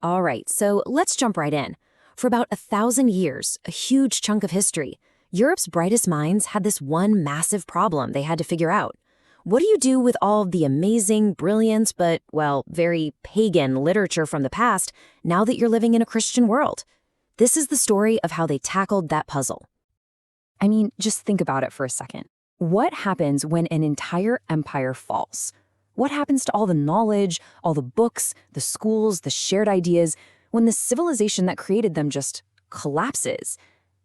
All right, so let's jump right in. For about 1,000 years, a huge chunk of history, Europe's brightest minds had this one massive problem they had to figure out. What do you do with all of the amazing, brilliant, but, well, very pagan literature from the past now that you're living in a Christian world? This is the story of how they tackled that puzzle. I mean, just think about it for a second. What happens when an entire empire falls? What happens to all the knowledge, all the books, the schools, the shared ideas, when the civilization that created them just collapses?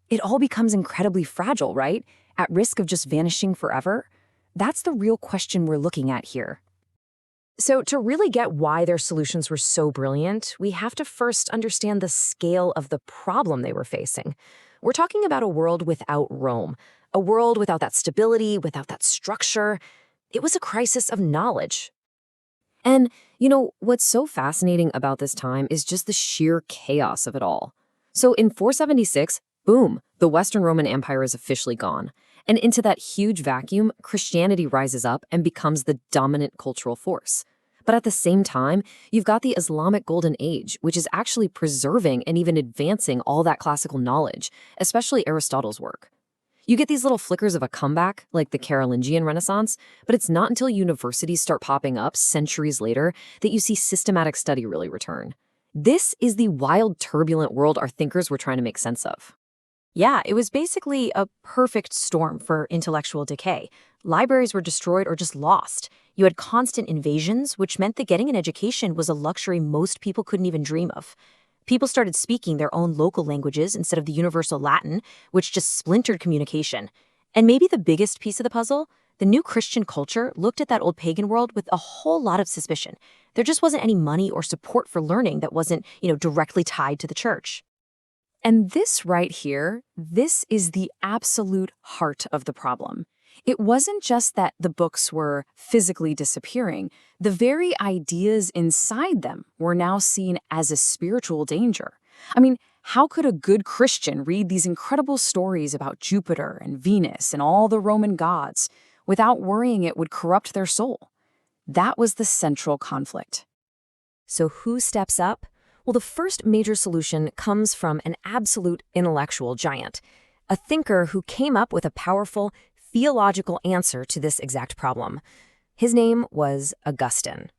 It all becomes incredibly fragile, right? At risk of just vanishing forever? That's the real question we're looking at here. So to really get why their solutions were so brilliant, we have to first understand the scale of the problem they were facing. We're talking about a world without Rome, a world without that stability, without that structure. It was a crisis of knowledge. And, what's so fascinating about this time is just the sheer chaos of it all. So in 476, boom, the Western Roman Empire is officially gone. And into that huge vacuum, Christianity rises up and becomes the dominant cultural force. But at the same time, you've got the Islamic Golden Age, which is actually preserving and even advancing all that classical knowledge, especially Aristotle's work. You get these little flickers of a comeback, like the Carolingian Renaissance, but it's not until universities start popping up centuries later that you see systematic study really return. This is the wild, turbulent world our thinkers were trying to make sense of. Yeah, it was basically a perfect storm for intellectual decay. Libraries were destroyed or just lost. You had constant invasions, which meant that getting an education was a luxury most people couldn't even dream of. People started speaking their own local languages instead of the universal Latin, which just splintered communication. And maybe the biggest piece of the puzzle, the new Christian culture looked at that old pagan world with a whole lot of suspicion. There just wasn't any money or support for learning that wasn't, directly tied to the church. And this right here, this is the absolute heart of the problem. It wasn't just that the books were physically disappearing. The very ideas inside them were now seen as a spiritual danger. I mean, how could a good Christian read these incredible stories about Jupiter and Venus and all the Roman gods without worrying it would corrupt their soul? That was the central conflict. So who steps up? Well, the first major solution comes from an absolute intellectual giant, a thinker who came up with a powerful theological answer to this exact problem. His name was Augustine.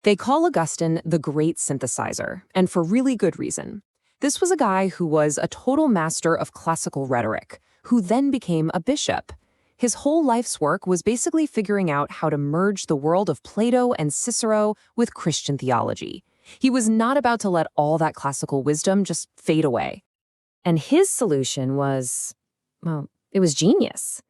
They call Augustine the great synthesizer, and for really good reason. This was a guy who was a total master of classical rhetoric, who then became a bishop. His whole life's work was basically figuring out how to merge the world of Plato and Cicero with Christian theology. He was not about to let all that classical wisdom just fade away. And his solution was, it was genius.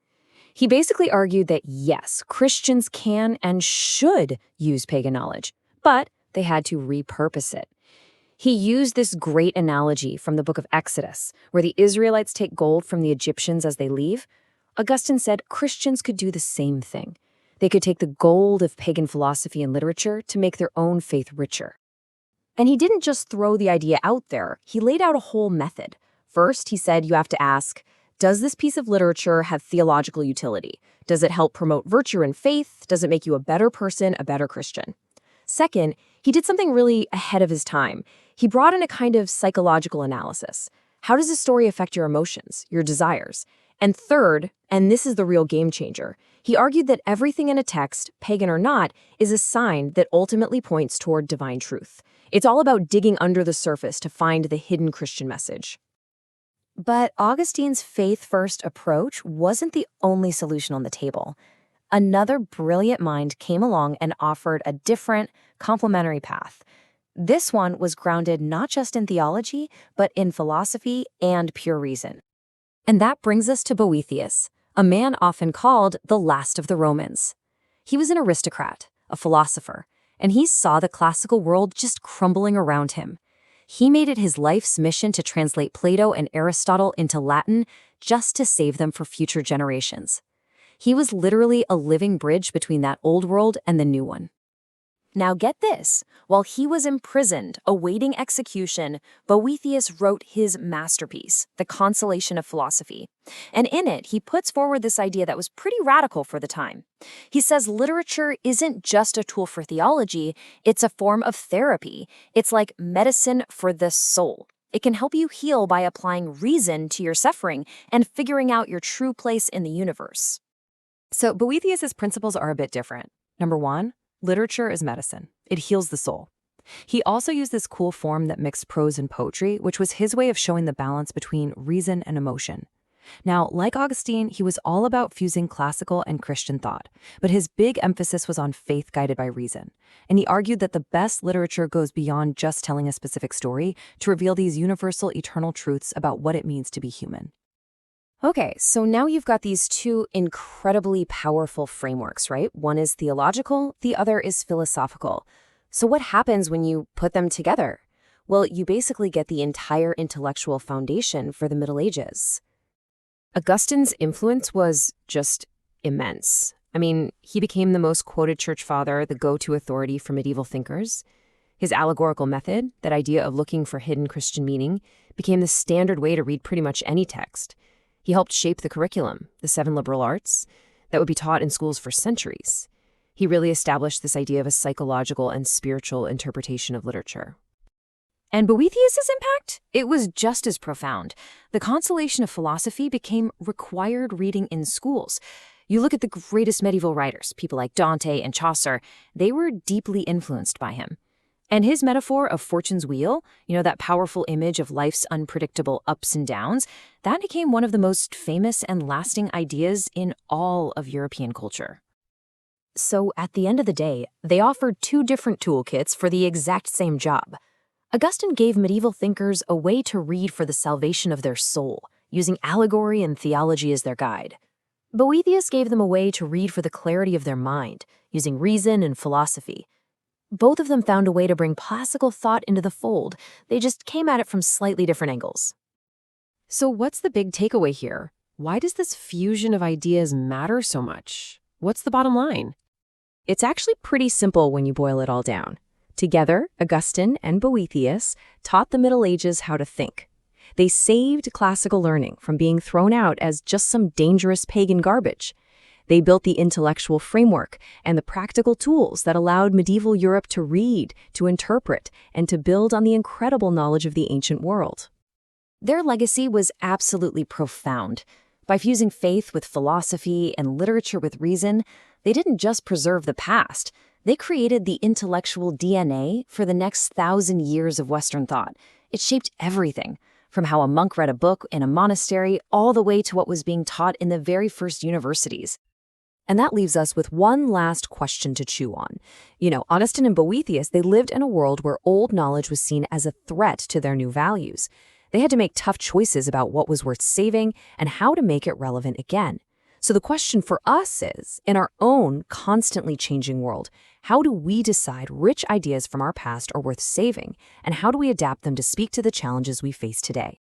He basically argued that yes, Christians can and should use pagan knowledge, but they had to repurpose it. He used this great analogy from the book of Exodus, where the Israelites take gold from the Egyptians as they leave. Augustine said Christians could do the same thing. They could take the gold of pagan philosophy and literature to make their own faith richer. And he didn't just throw the idea out there, he laid out a whole method. First, he said you have to ask, does this piece of literature have theological utility? Does it help promote virtue and faith? Does it make you a better person, a better Christian? Second, he did something really ahead of his time. He brought in a kind of psychological analysis. How does this story affect your emotions, your desires? And third, and this is the real game changer, he argued that everything in a text, pagan or not, is a sign that ultimately points toward divine truth. It's all about digging under the surface to find the hidden Christian message. But Augustine's faith-first approach wasn't the only solution on the table. Another brilliant mind came along and offered a different, complementary path. This one was grounded not just in theology, but in philosophy and pure reason. And that brings us to Boethius, a man often called the last of the Romans. He was an aristocrat, a philosopher, and he saw the classical world just crumbling around him. He made it his life's mission to translate Plato and Aristotle into Latin just to save them for future generations. He was literally a living bridge between that old world and the new one. Now get this, while he was imprisoned, awaiting execution, Boethius wrote his masterpiece, The Consolation of Philosophy. And in it, he puts forward this idea that was pretty radical for the time. He says literature isn't just a tool for theology, it's a form of therapy. It's like medicine for the soul. It can help you heal by applying reason to your suffering and figuring out your true place in the universe. So Boethius's principles are a bit different. Number one, literature is medicine. It heals the soul. He also used this cool form that mixed prose and poetry, which was his way of showing the balance between reason and emotion. Now, like Augustine, he was all about fusing classical and Christian thought, but his big emphasis was on faith guided by reason. And he argued that the best literature goes beyond just telling a specific story to reveal these universal, eternal truths about what it means to be human. Okay, so now you've got these two incredibly powerful frameworks, right? One is theological, the other is philosophical. So what happens when you put them together? Well, you basically get the entire intellectual foundation for the Middle Ages. Augustine's influence was just immense. I mean, he became the most quoted church father, the go-to authority for medieval thinkers. His allegorical method, that idea of looking for hidden Christian meaning, became the standard way to read pretty much any text. He helped shape the curriculum, the 7 liberal arts, that would be taught in schools for centuries. He really established this idea of a psychological and spiritual interpretation of literature. And Boethius's impact? It was just as profound. The Consolation of Philosophy became required reading in schools. You look at the greatest medieval writers, people like Dante and Chaucer, they were deeply influenced by him. And his metaphor of fortune's wheel, that powerful image of life's unpredictable ups and downs, that became one of the most famous and lasting ideas in all of European culture. So at the end of the day, they offered 2 different toolkits for the exact same job. Augustine gave medieval thinkers a way to read for the salvation of their soul, using allegory and theology as their guide. Boethius gave them a way to read for the clarity of their mind, using reason and philosophy. Both of them found a way to bring classical thought into the fold. They just came at it from slightly different angles. So what's the big takeaway here? Why does this fusion of ideas matter so much? What's the bottom line? It's actually pretty simple when you boil it all down. Together, Augustine and Boethius taught the Middle Ages how to think. They saved classical learning from being thrown out as just some dangerous pagan garbage. They built the intellectual framework and the practical tools that allowed medieval Europe to read, to interpret, and to build on the incredible knowledge of the ancient world. Their legacy was absolutely profound. By fusing faith with philosophy and literature with reason, they didn't just preserve the past. They created the intellectual DNA for the next 1,000 years of Western thought. It shaped everything, from how a monk read a book in a monastery all the way to what was being taught in the very first universities. And that leaves us with one last question to chew on. Augustine and Boethius, they lived in a world where old knowledge was seen as a threat to their new values. They had to make tough choices about what was worth saving and how to make it relevant again. So the question for us is, in our own constantly changing world, how do we decide which ideas from our past are worth saving, and how do we adapt them to speak to the challenges we face today?